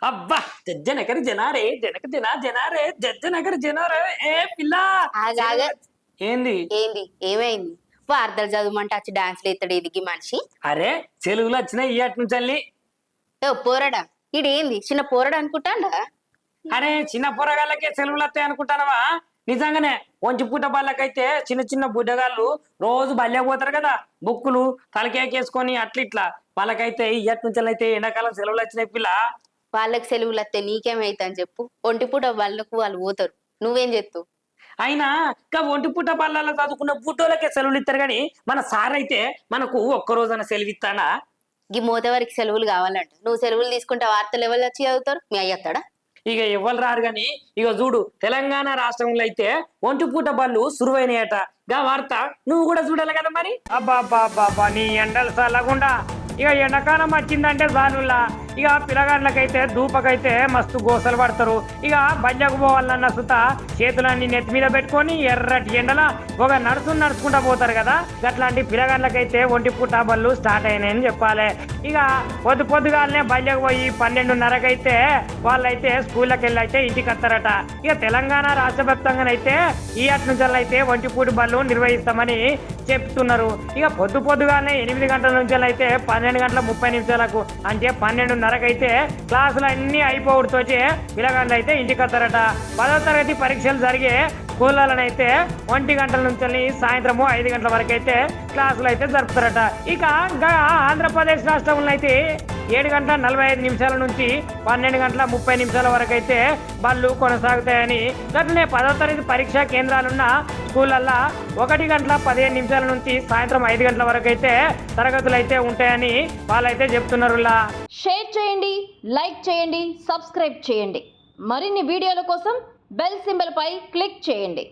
అబ్బా జనకర జనారే జనక జనారే జనకర జనారే ఏ పిల్ల ఆగాగే ఏంది ఏంది ఏమైంది వార్తలు చదవమంటే వచ్చి డాన్స్లు ఎత్తాడు ఎదిగి మనిషి. అరే చెలుగులు వచ్చినాయి ఇయ్యటి నుంచి అల్లి. ఓ పోరడా ఈడేంది చిన్న పోరడా అనుకుంటాడా? అరే చిన్న పొరగాళ్ళకే సెలవులు వస్తాయి అనుకుంటానవా? నిజంగానే ఒంటి పూట బాళ్ళకైతే చిన్న చిన్న బుడ్డగాళ్ళు రోజు బల్లె పోతారు కదా, బుక్కులు తలకేకేసుకొని అట్లా ఇట్లా. వాళ్ళకైతే ఇయ్యటి నుంచి అయితే ఎండాకాలం సెలవులు వచ్చినాయి పిల్ల. వాళ్ళకి సెలవులు వస్తే నీకేమైతే అని చెప్పు. ఒంటిపూట వాళ్ళకు వాళ్ళు పోతారు, నువ్వేం చేస్తావు? అయినా ఇంకా ఒంటి పూట బళ్ళల్లో చదువుకున్న బుడ్డోళ్ళకే సెలవులు ఇస్తారు కానీ మన సార్ అయితే మనకు ఒక్క రోజున సెలవు ఇస్తాడా? ఈ మోతవరికి సెలవులు కావాలంట. నువ్వు సెలవులు తీసుకుంటే వార్తలు ఎవరు వచ్చి చదువుతారు? మీ అయ్యత్తాడా? ఇక ఎవ్వరు రారు గాని ఇక చూడు తెలంగాణ రాష్ట్రంలో అయితే ఒంటి పూట బళ్ళు సురువైనాయట. గా వార్త నువ్వు కూడా చూడాలి కదా మరి. అబ్బా అబ్బా అబ్బా అబ్బా నీ ఎండలు చల్లకుండా ఇక ఎండాకాలం వచ్చిందంటే చాలులా ఇక పిల్లగాళ్ళకైతే దూపకైతే మస్తు గోసలు పడతారు. ఇక బళ్ళకు పోవాలన్న సుత చేతులన్నీ నెత్తి మీద పెట్టుకొని ఎర్రటి ఎండల ఒక నడుచుకుంటా పోతారు కదా. అట్లాంటి పిల్లగాళ్ళకైతే ఒంటి పూట బళ్ళు స్టార్ట్ అయినాయని చెప్పాలి. ఇక పొద్దుగాలనే బళ్ళకు పోయి 12:30కైతే వాళ్ళైతే స్కూళ్ళకి వెళ్ళి అయితే ఇంటికి వస్తారట. ఇక తెలంగాణ రాష్ట్ర వ్యాప్తంగానైతే ఈ అటు నుంచి అయితే ఒంటి పూట బళ్ళు నిర్వహిస్తామని చెప్తున్నారు. ఇక పొద్దుగాలనే 8 గంటల నుంచి అయితే 12:30 అంటే 12:30కైతే క్లాసులు అన్ని అయిపోవడంతో పిల్లగాళ్ళు అయితే ఇంటికి వస్తారట. 10వ తరగతి పరీక్షలు జరిగే స్కూళ్ళనైతే 1 గంటల నుంచి సాయంత్రము 5 గంటల వరకు అయితే క్లాసులు అయితే జరుపుతారట. ఇక ఆంధ్రప్రదేశ్ రాష్ట్రంలో అయితే 7:45 నుంచి 12:30 వరకు అయితే బళ్ళు కొనసాగుతాయని, అట్లనే 10వ తరగతి పరీక్షా కేంద్రాలున్న స్కూళ్ళల్లో 1:15 నుంచి సాయంత్రం 5 గంటల వరకు అయితే తరగతులు అయితే ఉంటాయని వాళ్ళైతే చెప్తున్నారు. షేర్ చేయండి, లైక్ చేయండి, సబ్స్క్రైబ్ చేయండి. మరిన్ని వీడియోల కోసం బెల్ సింబల్ పై క్లిక్ చేయండి.